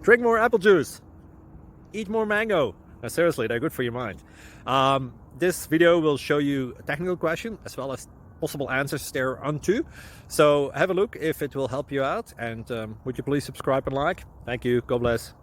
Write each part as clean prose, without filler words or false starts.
Drink more apple juice. Eat more mango. Now, seriously, they're good for your mind. This video will show you a technical question as well as possible answers thereunto. So have a look if it will help you out, and would you please subscribe and like? Thank you. God bless.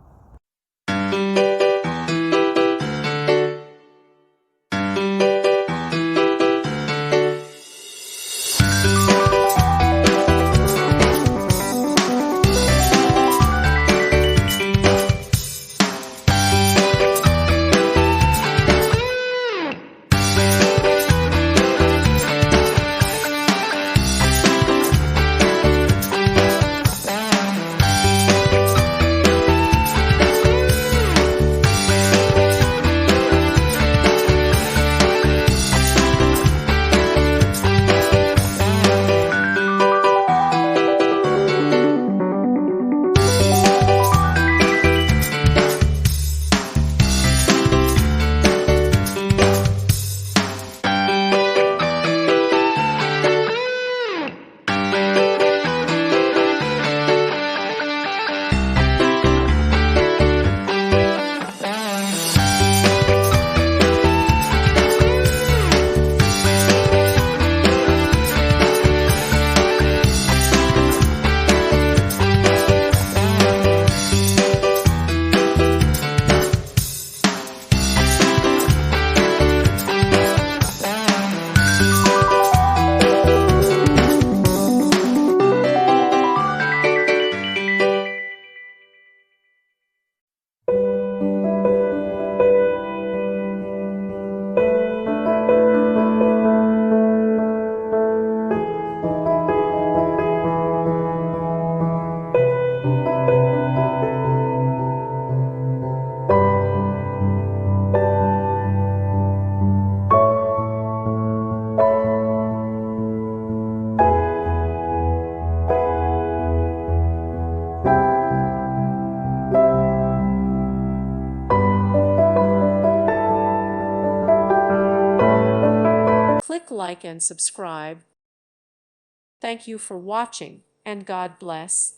Click like and subscribe. Thank you for watching, and God bless.